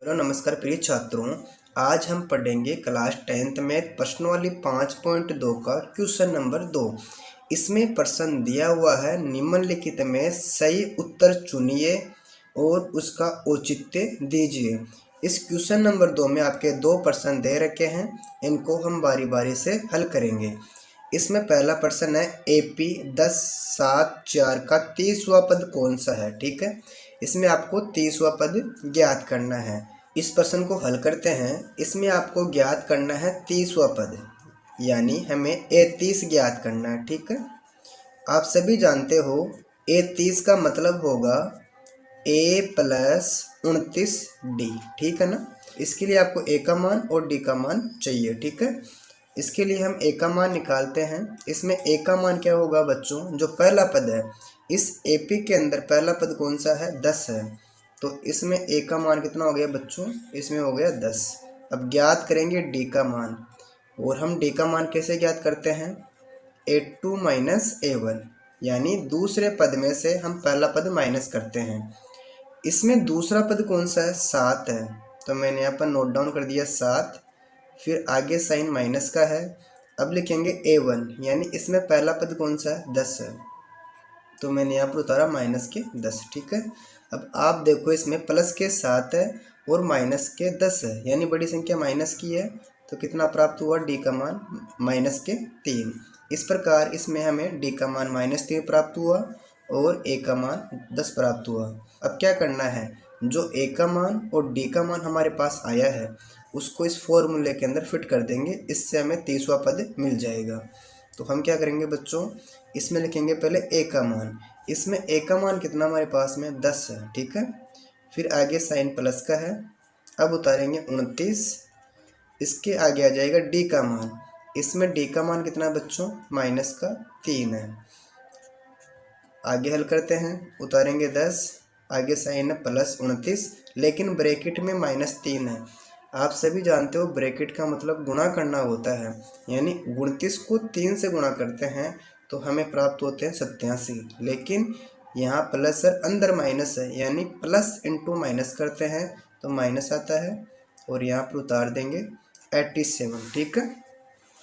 Hello नमस्कार प्रिय छात्रों। आज हम पढ़ेंगे क्लास 10th में प्रश्नवाली 5.2 का क्वेश्चन नंबर 2। इसमें प्रश्न दिया हुआ है, निम्नलिखित में सही उत्तर चुनिए और उसका औचित्य दीजिए। इस क्वेश्चन नंबर 2 में आपके दो प्रश्न दे रखे हैं, इनको हम बारी बारी से हल करेंगे। इसमें पहला प्रश्न है, AP 10, 7, 4 का 30वां पद कौन सा है। ठीक है, इसमें आपको 30वां पद ज्ञात करना है। इस प्रश्न को हल करते हैं। इसमें आपको ज्ञात करना है 30वां पद, यानी हमें A30 ज्ञात करना है। ठीक है, आप सभी जानते हो A30 का मतलब होगा A + 29D। ठीक है ना, इसके लिए आपको A का मान और D का मान चाहिए। ठीक है, इसके लिए हम A का मान निकालते हैं। इसमें A का मान क्या होगा बच्चों, जो पहला पद है इस AP के अंदर पहला पद कौन सा है, 10 है, तो इसमें A का मान कितना हो गया बच्चों, इसमें हो गया 10। अब ज्ञात करेंगे D का मान, और हम D का मान कैसे ज्ञात करते हैं, A2 - A1, यानी दूसरे पद में से हम पहला पद माइनस करते हैं। इसमें दूसरा पद कौन सा है, 7 है, तो मैंने यहाँ पर नोट डाउन कर दिया 7। फिर आगे साइन माइनस का है। अब लिखेंगे A1, यानी इसमें पहला पद कौन सा है, 10 है, तो मैंने यहाँ पर उतारा माइनस के 10। ठीक है, अब आप देखो इसमें प्लस के 7 है और माइनस के 10 है, यानी बड़ी संख्या माइनस की है, तो कितना प्राप्त हुआ, D का मान माइनस के 3। इस प्रकार इसमें हमें D का मान -3 प्राप्त हुआ और A का मान 10 प्राप्त हुआ। अब क्या करना है, जो A का मान और D का मान हमारे पास आया है उसको इस फॉर्मूले के अंदर फिट कर देंगे, इससे हमें 30वां पद मिल जाएगा। तो हम क्या करेंगे बच्चों, इसमें लिखेंगे पहले A का मान। इसमें A का मान कितना हमारे पास में 10 है। ठीक है, फिर आगे साइन प्लस का है। अब उतारेंगे 29, इसके आगे आ जाएगा D का मान। इसमें D का मान कितना है बच्चों, -3 है। आगे हल करते हैं, उतारेंगे 10, आगे साइन है +29, लेकिन ब्रैकेट में -3 है। आप सभी जानते हो ब्रैकेट का मतलब गुणा करना होता है, यानी 29 को 3 से गुणा करते हैं तो हमें प्राप्त होते हैं 87, लेकिन यहाँ प्लस है, अंदर माइनस है, यानी प्लस इंटू माइनस करते हैं तो माइनस आता है, और यहाँ पर उतार देंगे 87। ठीक है,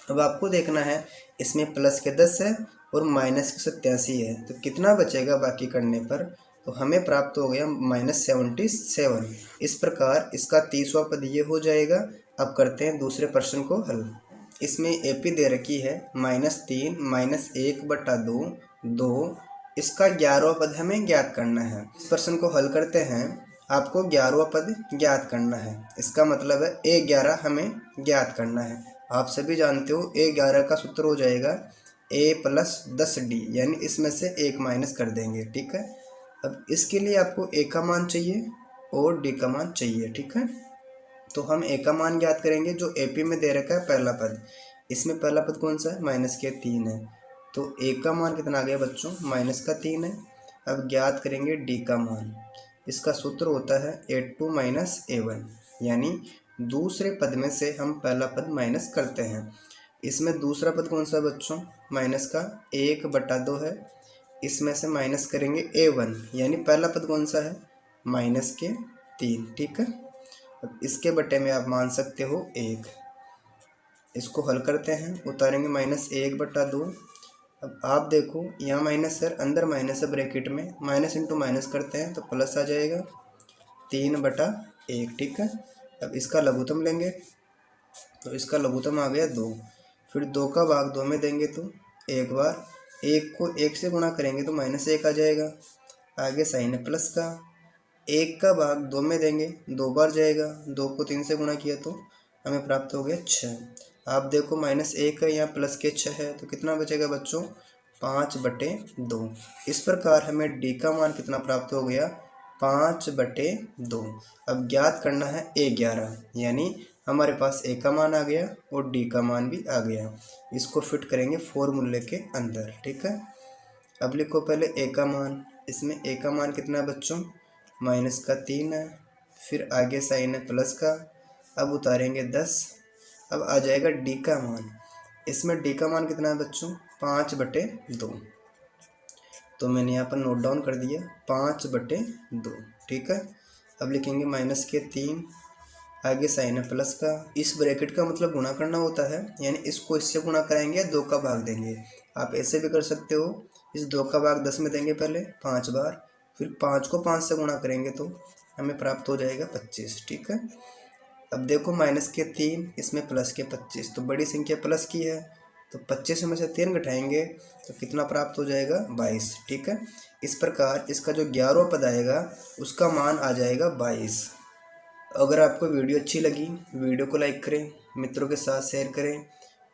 अब आपको देखना है इसमें प्लस के 10 है और माइनस के 87 है, तो कितना बचेगा बाकी करने पर, तो हमें प्राप्त हो गया -77। इस प्रकार इसका 30वां पद ये हो जाएगा। अब करते हैं दूसरे प्रश्न को हल। इसमें AP दे रखी है -3 -1/2 2, इसका 11वां पद हमें ज्ञात करना है। इस प्रश्न को हल करते हैं, आपको 11वां पद ज्ञात करना है। इसका मतलब है A11 हमें ज्ञात करना है। आप सभी जानते हो A11 का सूत्र हो जाएगा A + 10D, यानी इसमें से 1 माइनस कर देंगे। ठीक है, अब इसके लिए आपको A का मान चाहिए और D का मान चाहिए। ठीक है, तो हम A का मान ज्ञात करेंगे, जो AP में दे रखा है पहला पद। इसमें पहला पद कौन सा है, -3 है, तो A का मान कितना आ गया बच्चों, -3 है। अब ज्ञात करेंगे D का मान। इसका सूत्र होता है A2 - A1, यानी दूसरे पद में से हम पहला पद माइनस करते हैं। इसमें दूसरा पद कौन सा है बच्चों, माइनस का 1/2 है, इसमें से माइनस करेंगे A1, यानी पहला पद कौन सा है, -3। ठीक है, अब इसके बटे में आप मान सकते हो 1। इसको हल करते हैं, उतारेंगे -1/2। अब आप देखो यहाँ माइनस है, अंदर माइनस है, ब्रैकेट में माइनस इंटू माइनस करते हैं तो प्लस आ जाएगा 3/1। ठीक है, अब इसका लघुत्तम लेंगे तो इसका लघुत्तम आ गया 2। फिर 2 का भाग 2 में देंगे तो एक बार, 1 को 1 से गुणा करेंगे तो -1 आ जाएगा। आगे साइन है प्लस का, 1 का भाग 2 में देंगे 2 बार जाएगा, 2 को 3 से गुणा किया तो हमें प्राप्त हो गया 6। आप देखो -1 है, यहाँ प्लस के 6 है, तो कितना बचेगा बच्चों, 5/2। इस प्रकार हमें D का मान कितना प्राप्त हो गया, 5/2। अब ज्ञात करना है A11, यानी हमारे पास A का मान आ गया और D का मान भी आ गया। इसको फिट करेंगे फॉर्मूले के अंदर। ठीक है, अब लिखो पहले A का मान। इसमें A का मान कितना है बच्चों, -3 है, फिर आगे साइन है प्लस का। अब उतारेंगे 10, अब आ जाएगा D का मान। इसमें D का मान कितना है बच्चों, 5/2, तो मैंने यहाँ पर नोट डाउन कर दिया 5/2। ठीक है, अब लिखेंगे -3, आगे साइन है प्लस का। इस ब्रैकेट का मतलब गुणा करना होता है, यानी इसको इससे गुणा कराएंगे, 2 का भाग देंगे। आप ऐसे भी कर सकते हो, इस 2 का भाग 10 में देंगे पहले 5 बार, फिर 5 को 5 से गुणा करेंगे तो हमें प्राप्त हो जाएगा 25। ठीक है। अब देखो माइनस के 3, इसमें प्लस के 25, तो बड़ी संख्या प्लस की है, तो 25 में से 3 घटाएंगे तो कितना प्राप्त हो जाएगा 22। ठीक है। इस प्रकार इसका जो 11वां पद आएगा उसका मान आ जाएगा 22। अगर आपको वीडियो अच्छी लगी, वीडियो को लाइक करें, मित्रों के साथ शेयर करें,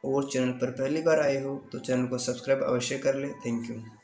और चैनल पर पहली बार आए हो तो चैनल को सब्सक्राइब अवश्य कर लें। Thank you.